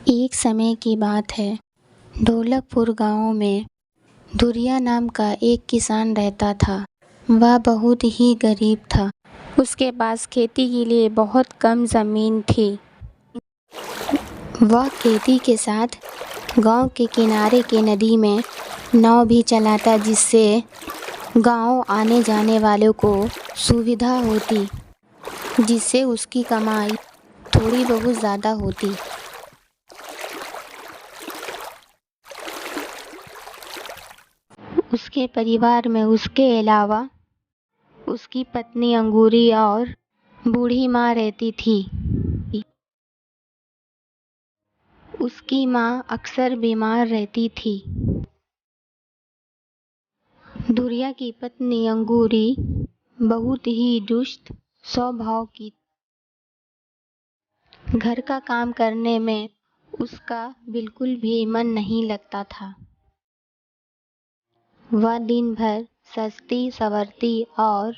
एक समय की बात है। ढोलकपुर गांव में धुरिया नाम का एक किसान रहता था। वह बहुत ही गरीब था। उसके पास खेती के लिए बहुत कम ज़मीन थी। वह खेती के साथ गांव के किनारे के नदी में नाव भी चलाता, जिससे गांव आने जाने वालों को सुविधा होती, जिससे उसकी कमाई थोड़ी बहुत ज़्यादा होती। उसके परिवार में उसके अलावा उसकी पत्नी अंगूरी और बूढ़ी माँ रहती थी। उसकी माँ अक्सर बीमार रहती थी। धुरिया की पत्नी अंगूरी बहुत ही दुष्ट स्वभाव की। घर का काम करने में उसका बिल्कुल भी मन नहीं लगता था। वह दिन भर सस्ती सवरती और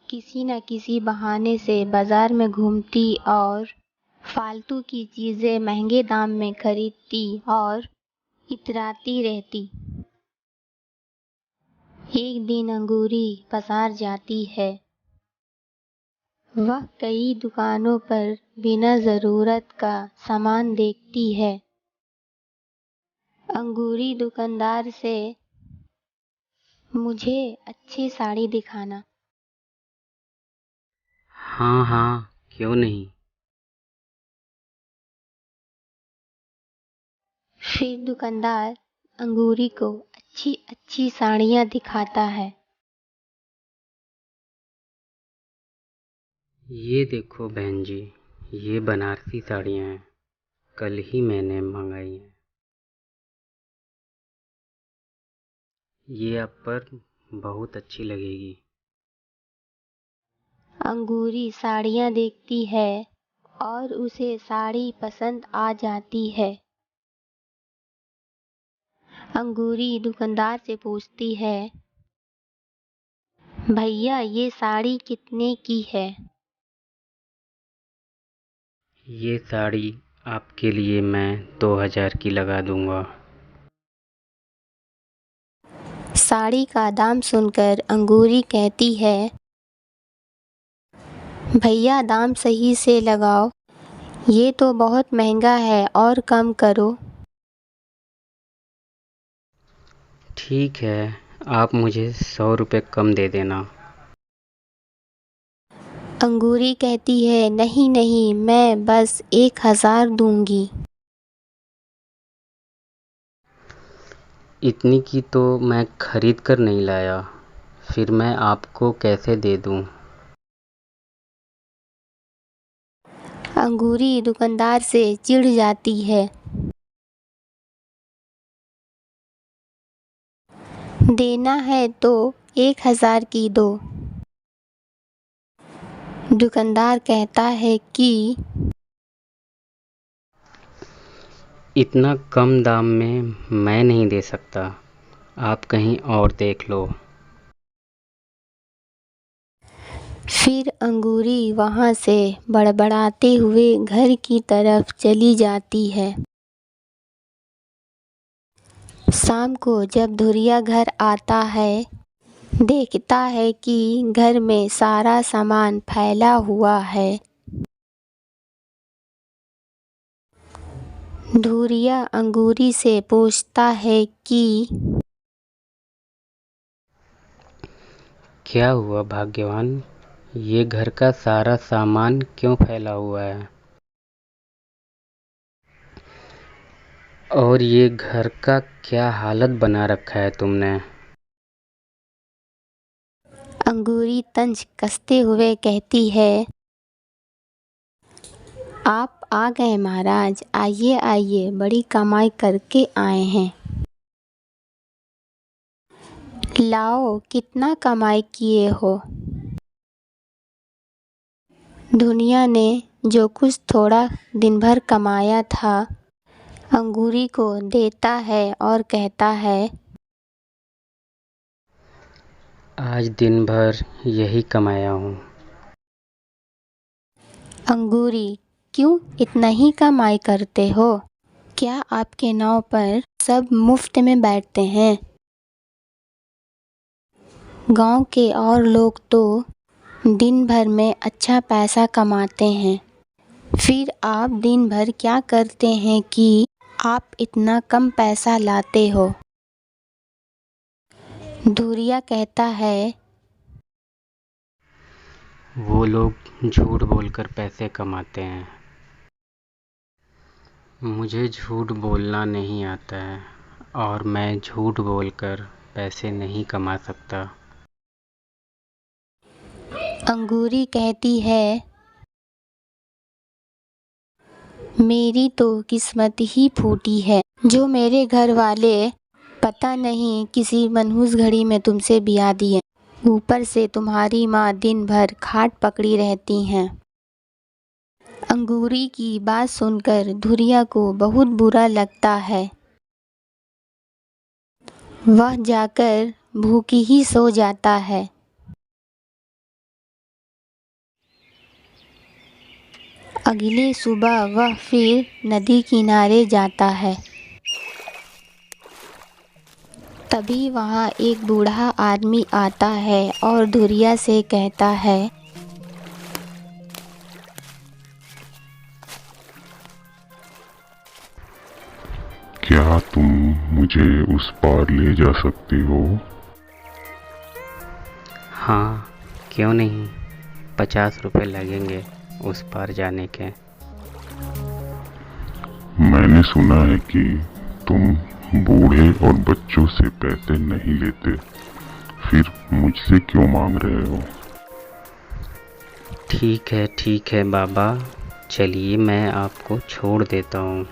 किसी न किसी बहाने से बाजार में घूमती और फालतू की चीज़ें महंगे दाम में खरीदती और इतराती रहती। एक दिन अंगूरी बाजार जाती है। वह कई दुकानों पर बिना ज़रूरत का सामान देखती है। अंगूरी दुकानदार से, मुझे अच्छी साड़ी दिखाना। हाँ हाँ, क्यों नहीं। फिर दुकानदार अंगूरी को अच्छी अच्छी साड़ियाँ दिखाता है। ये देखो बहन जी, ये बनारसी साड़ियाँ हैं, कल ही मैंने मंगाई हैं। ये आप पर बहुत अच्छी लगेगी। अंगूरी साड़ियाँ देखती है और उसे साड़ी पसंद आ जाती है। अंगूरी दुकानदार से पूछती है, भैया ये साड़ी कितने की है? ये साड़ी आपके लिए मैं 2000 की लगा दूंगा। साड़ी का दाम सुनकर अंगूरी कहती है, भैया दाम सही से लगाओ, ये तो बहुत महंगा है और कम करो। ठीक है, आप मुझे 100 रुपये कम दे देना। अंगूरी कहती है, नहीं नहीं, मैं बस 1000 दूंगी। इतनी की तो मैं खरीद कर नहीं लाया, फिर मैं आपको कैसे दे दूं? अंगूरी दुकानदार से चिढ़ जाती है। देना है तो 1000 की दो। दुकानदार कहता है कि इतना कम दाम में मैं नहीं दे सकता, आप कहीं और देख लो। फिर अंगूरी वहाँ से बड़बड़ाते हुए घर की तरफ चली जाती है। शाम को जब धुरिया घर आता है, देखता है कि घर में सारा सामान फैला हुआ है। धुरिया अंगूरी से पूछता है कि क्या हुआ भाग्यवान, ये घर का सारा सामान क्यों फैला हुआ है? और ये घर का क्या हालत बना रखा है तुमने? अंगूरी तंज कसते हुए कहती है, आप आ गए महाराज, आइए आइए, बड़ी कमाई करके आए हैं। लाओ, कितना कमाई किए हो? दुनिया ने जो कुछ थोड़ा दिन भर कमाया था अंगूरी को देता है और कहता है, आज दिन भर यही कमाया हूँ। अंगूरी, क्यों इतना ही कमाई करते हो? क्या आपके नाव पर सब मुफ्त में बैठते हैं? गांव के और लोग तो दिन भर में अच्छा पैसा कमाते हैं, फिर आप दिन भर क्या करते हैं कि आप इतना कम पैसा लाते हो? धुरिया कहता है, वो लोग झूठ बोलकर पैसे कमाते हैं। मुझे झूठ बोलना नहीं आता है और मैं झूठ बोलकर पैसे नहीं कमा सकता। अंगूरी कहती है, मेरी तो किस्मत ही फूटी है जो मेरे घर वाले पता नहीं किसी मनहूस घड़ी में तुमसे ब्याह दिए। ऊपर से तुम्हारी माँ दिन भर खाट पकड़ी रहती हैं। अंगूरी की बात सुनकर धुरिया को बहुत बुरा लगता है। वह जाकर भूखी ही सो जाता है। अगली सुबह वह फिर नदी किनारे जाता है। तभी वहाँ एक बूढ़ा आदमी आता है और धुरिया से कहता है, क्या तुम मुझे उस पार ले जा सकते हो? हाँ, क्यों नहीं। 50 रुपये लगेंगे उस पार जाने के। मैंने सुना है कि तुम बूढ़े और बच्चों से पैसे नहीं लेते, फिर मुझसे क्यों मांग रहे हो? ठीक है बाबा, चलिए मैं आपको छोड़ देता हूँ।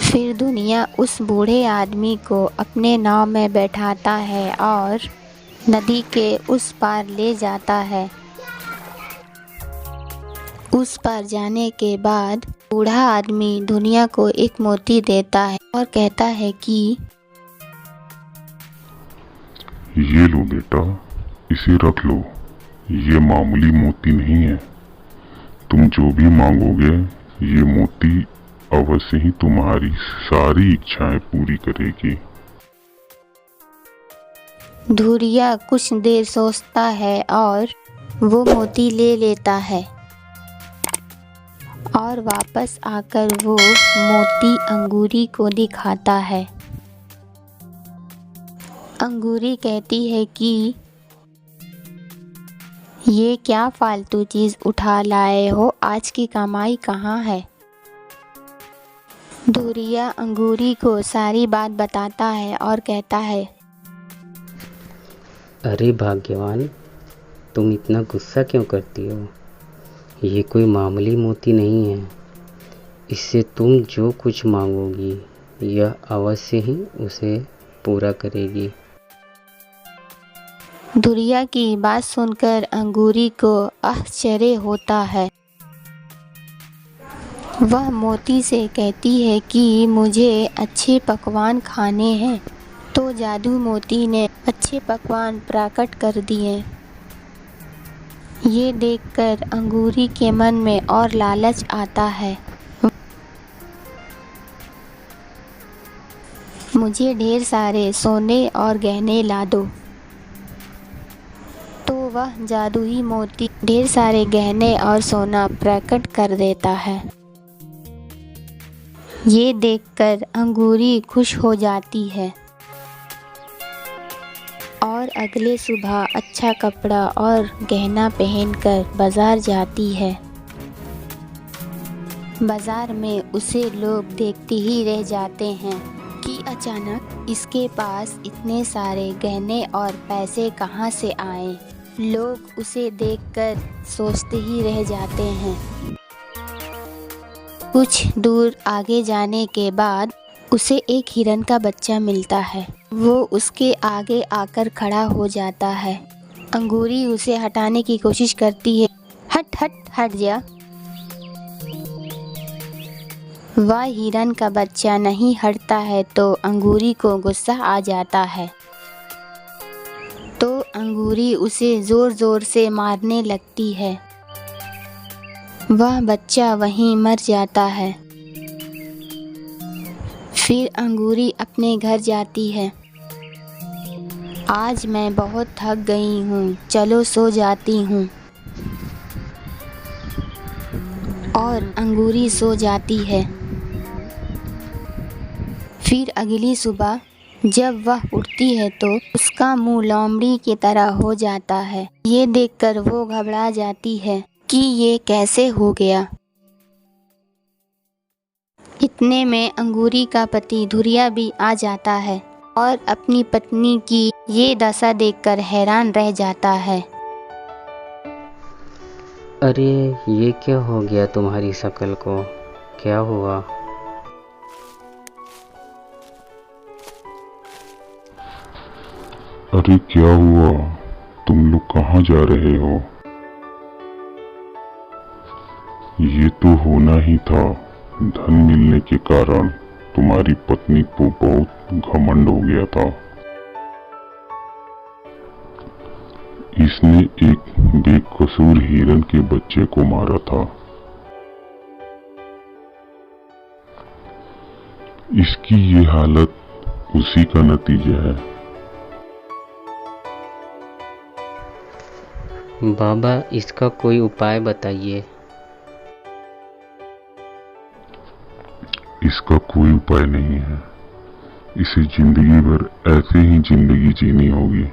फिर दुनिया उस बूढ़े आदमी को अपने नाव में बैठाता है और नदी के उस पार ले जाता है। उस पार जाने के बाद बूढ़ा आदमी दुनिया को एक मोती देता है और कहता है कि ये लो बेटा, इसे रख लो। ये मामूली मोती नहीं है। तुम जो भी मांगोगे ये मोती अवश्य ही तुम्हारी सारी इच्छाएं पूरी करेगी। धुरिया कुछ देर सोचता है और वो मोती ले लेता है और वापस आकर वो मोती अंगूरी को दिखाता है। अंगूरी कहती है कि ये क्या फालतू चीज़ उठा लाए हो, आज की कमाई कहाँ है? धुरिया अंगूरी को सारी बात बताता है और कहता है, अरे भाग्यवान, तुम इतना गुस्सा क्यों करती हो? ये कोई मामूली मोती नहीं है। इससे तुम जो कुछ मांगोगी यह अवश्य ही उसे पूरा करेगी। धुरिया की बात सुनकर अंगूरी को आश्चर्य होता है। वह मोती से कहती है कि मुझे अच्छे पकवान खाने हैं। तो जादू मोती ने अच्छे पकवान प्रकट कर दिए। ये देखकर अंगूरी के मन में और लालच आता है। मुझे ढेर सारे सोने और गहने ला दो। तो वह जादुई मोती ढेर सारे गहने और सोना प्रकट कर देता है। ये देखकर अंगूरी खुश हो जाती है और अगले सुबह अच्छा कपड़ा और गहना पहनकर बाजार जाती है। बाजार में उसे लोग देखते ही रह जाते हैं कि अचानक इसके पास इतने सारे गहने और पैसे कहाँ से आए। लोग उसे देखकर सोचते ही रह जाते हैं। कुछ दूर आगे जाने के बाद उसे एक हिरन का बच्चा मिलता है। वो उसके आगे आकर खड़ा हो जाता है। अंगूरी उसे हटाने की कोशिश करती है। हट हट हट जा। वह हिरन का बच्चा नहीं हटता है तो अंगूरी को गुस्सा आ जाता है। तो अंगूरी उसे ज़ोर ज़ोर से मारने लगती है। वह बच्चा वहीं मर जाता है। फिर अंगूरी अपने घर जाती है। आज मैं बहुत थक गई हूँ, चलो सो जाती हूँ। और अंगूरी सो जाती है। फिर अगली सुबह जब वह उठती है तो उसका मुंह लोमड़ी की तरह हो जाता है। ये देखकर वो घबरा जाती है कि ये कैसे हो गया। इतने में अंगूरी का पति धुरिया भी आ जाता है और अपनी पत्नी की ये दशा देखकर हैरान रह जाता है। अरे ये क्या हो गया तुम्हारी शक्ल को, क्या हुआ? अरे क्या हुआ, तुम लोग कहाँ जा रहे हो? ये तो होना ही था। धन मिलने के कारण तुम्हारी पत्नी को बहुत घमंड हो गया था। इसने एक बेकसूर हिरन के बच्चे को मारा था। इसकी ये हालत उसी का नतीजा है। बाबा इसका कोई उपाय बताइए। इसका कोई उपाय नहीं है। इसे जिंदगी भर ऐसे ही जिंदगी जीनी होगी।